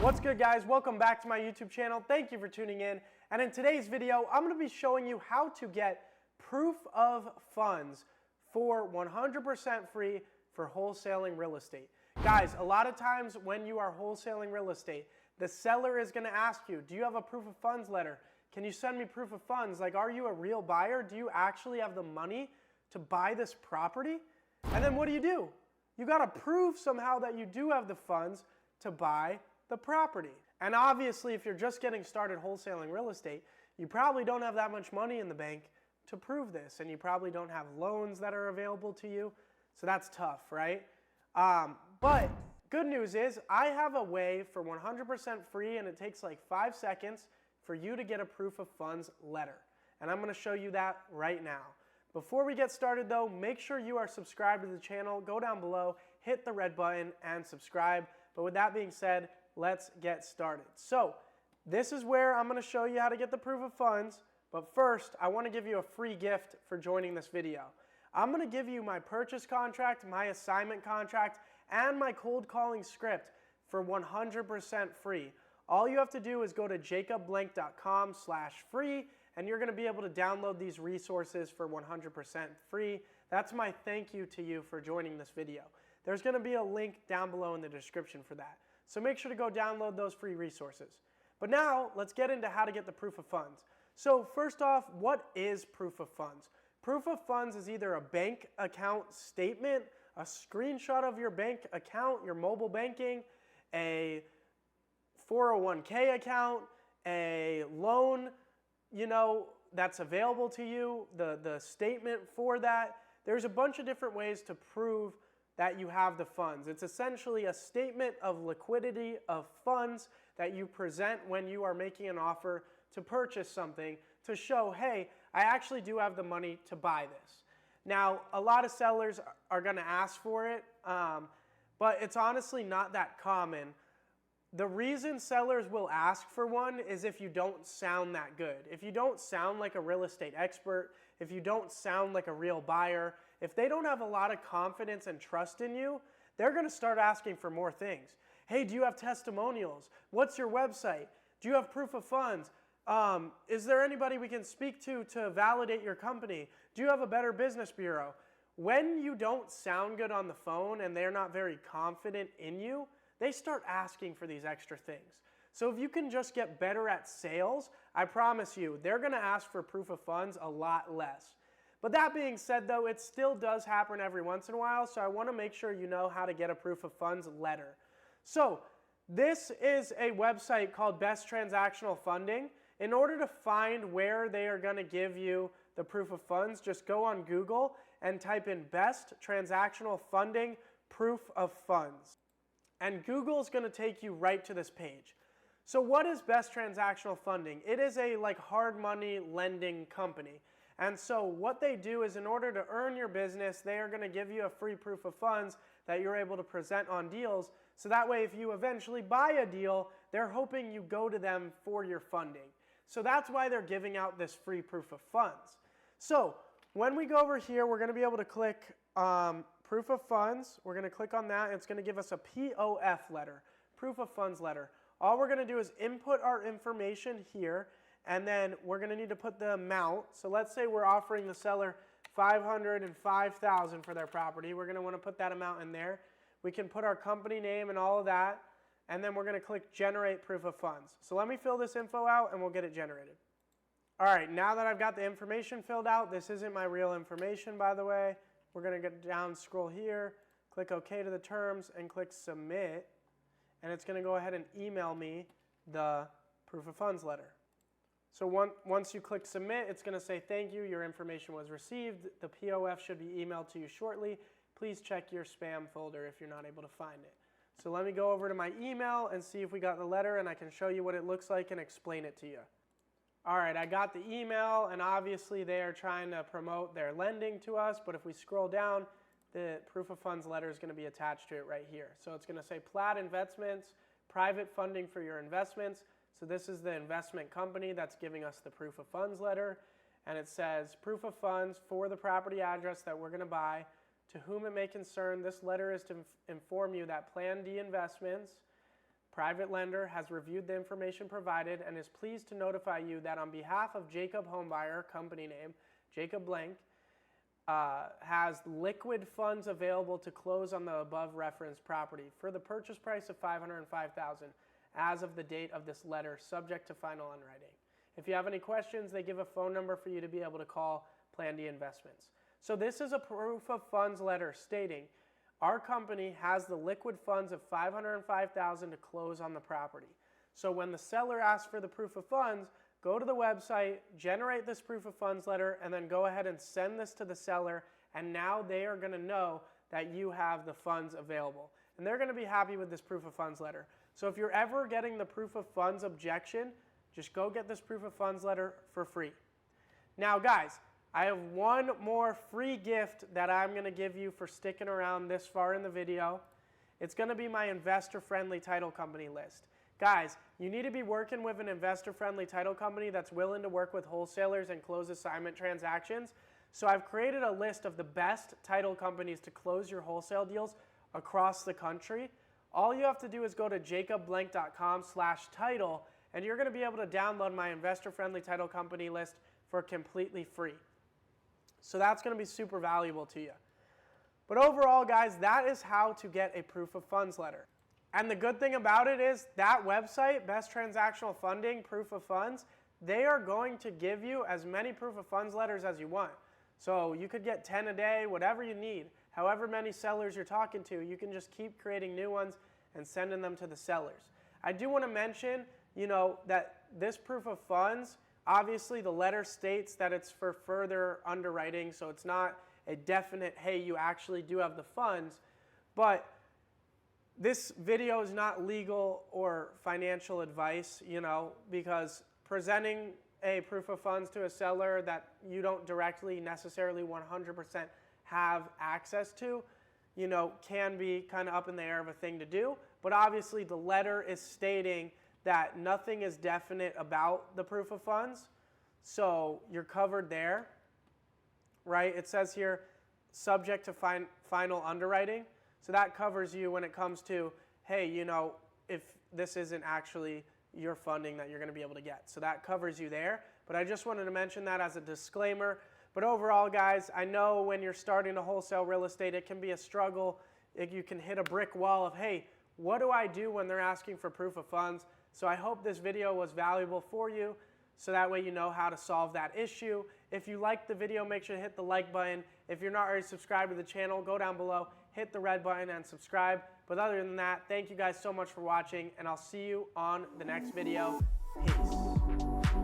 What's good, guys? Welcome back to my YouTube channel. Thank you for tuning in. And in today's video, I'm going to be showing you how to get proof of funds for 100% free for wholesaling real estate. Guys, a lot of times when you are wholesaling real estate, the seller is going to ask you, do you have a proof of funds letter? Can you send me proof of funds? Like, are you a real buyer? Do you actually have the money to buy this property? And then what do? You got to prove somehow that you do have the funds to buy the property. And obviously, if you're just getting started wholesaling real estate, you probably don't have that much money in the bank to prove this, and you probably don't have loans that are available to you, so that's tough, right? But good news is I have a way for 100% free, and it takes like 5 seconds for you to get a proof of funds letter. And I'm going to show you that right now. Before we get started though, make sure you are subscribed to the channel. Go down below, hit the red button, and subscribe. But with that being said, let's get started. So this is where I'm going to show you how to get the proof of funds. But first, I want to give you a free gift for joining this video. I'm going to give you my purchase contract, my assignment contract, and my cold calling script for 100% free. All you have to do is go to jacobblank.com/free, and you're going to be able to download these resources for 100% free. That's my thank you to you for joining this video. There's going to be a link down below in the description for that. So make sure to go download those free resources. But now let's get into how to get the proof of funds. So first off, what is proof of funds? Proof of funds is either a bank account statement, a screenshot of your bank account, your mobile banking, a 401k account, a loan, that's available to you, the statement for that. There's a bunch of different ways to prove that you have the funds. It's essentially a statement of liquidity of funds that you present when you are making an offer to purchase something to show, hey, I actually do have the money to buy this. Now, a lot of sellers are going to ask for it, but it's honestly not that common. The reason sellers will ask for one is if you don't sound that good. If you don't sound like a real estate expert, if you don't sound like a real buyer, if they don't have a lot of confidence and trust in you, they're going to start asking for more things. Hey, do you have testimonials? What's your website? Do you have proof of funds? Is there anybody we can speak to validate your company? Do you have a Better Business Bureau? When you don't sound good on the phone and they're not very confident in you, they start asking for these extra things. So if you can just get better at sales, I promise you, they're going to ask for proof of funds a lot less. But that being said, though, it still does happen every once in a while, so I want to make sure you know how to get a proof of funds letter. So this is a website called Best Transactional Funding. In order to find where they are going to give you the proof of funds, just go on Google and type in Best Transactional Funding Proof of Funds. And Google is going to take you right to this page. So what is Best Transactional Funding? It is a hard money lending company. And so what they do is, in order to earn your business, they are going to give you a free proof of funds that you're able to present on deals. So that way, if you eventually buy a deal, they're hoping you go to them for your funding. So that's why they're giving out this free proof of funds. So when we go over here, we're going to be able to click proof of funds. We're going to click on that, and it's going to give us a POF letter, proof of funds letter. All we're going to do is input our information here, and then we're going to need to put the amount. So let's say we're offering the seller $505,000 for their property. We're going to want to put that amount in there. We can put our company name and all of that, and then we're going to click generate proof of funds. So let me fill this info out, and we'll get it generated. All right, now that I've got the information filled out, this isn't my real information, by the way. We're going to go down, scroll here, click OK to the terms, and click Submit. And it's going to go ahead and email me the proof of funds letter. So once you click Submit, it's going to say, thank you, your information was received. The POF should be emailed to you shortly. Please check your spam folder if you're not able to find it. So let me go over to my email and see if we got the letter, and I can show you what it looks like and explain it to you. All right, I got the email, and obviously they are trying to promote their lending to us, but if we scroll down, the proof of funds letter is going to be attached to it right here. So it's going to say Plaid Investments, private funding for your investments. So this is the investment company that's giving us the proof of funds letter, and it says proof of funds for the property address that we're going to buy. To whom it may concern, this letter is to inform you that Plan D Investments private lender, has reviewed the information provided and is pleased to notify you that on behalf of Jacob Homebuyer, company name, Jacob Blank, has liquid funds available to close on the above referenced property for the purchase price of $505,000 as of the date of this letter, subject to final underwriting. If you have any questions, they give a phone number for you to be able to call Plan D Investments. So this is a proof of funds letter stating our company has the liquid funds of $505,000 to close on the property. So when the seller asks for the proof of funds, go to the website, generate this proof of funds letter, and then go ahead and send this to the seller, and now they are going to know that you have the funds available. And they're going to be happy with this proof of funds letter. So if you're ever getting the proof of funds objection, just go get this proof of funds letter for free. Now guys, I have one more free gift that I'm going to give you for sticking around this far in the video. It's going to be my investor-friendly title company list. Guys, you need to be working with an investor-friendly title company that's willing to work with wholesalers and close assignment transactions. So I've created a list of the best title companies to close your wholesale deals across the country. All you have to do is go to jacobblank.com/title, and you're going to be able to download my investor-friendly title company list for completely free. So that's going to be super valuable to you. But overall, guys, that is how to get a proof of funds letter. And the good thing about it is that website, Best Transactional Funding, Proof of Funds, they are going to give you as many proof of funds letters as you want. So you could get 10 a day, whatever you need. However many sellers you're talking to, you can just keep creating new ones and sending them to the sellers. I do want to mention, that this proof of funds, obviously the letter states that it's for further underwriting, so it's not a definite, hey, you actually do have the funds, but this video is not legal or financial advice, because presenting a proof of funds to a seller that you don't directly necessarily 100% have access to, can be kind of up in the air of a thing to do. But obviously the letter is stating that nothing is definite about the proof of funds, so you're covered there, right? It says here, subject to final underwriting. So that covers you when it comes to, hey, if this isn't actually your funding that you're going to be able to get. So that covers you there. But I just wanted to mention that as a disclaimer. But overall, guys, I know when you're starting to wholesale real estate, it can be a struggle. You can hit a brick wall of, hey, what do I do when they're asking for proof of funds? So I hope this video was valuable for you, so that way you know how to solve that issue. If you liked the video, make sure to hit the like button. If you're not already subscribed to the channel, go down below, hit the red button and subscribe. But other than that, thank you guys so much for watching, and I'll see you on the next video. Peace.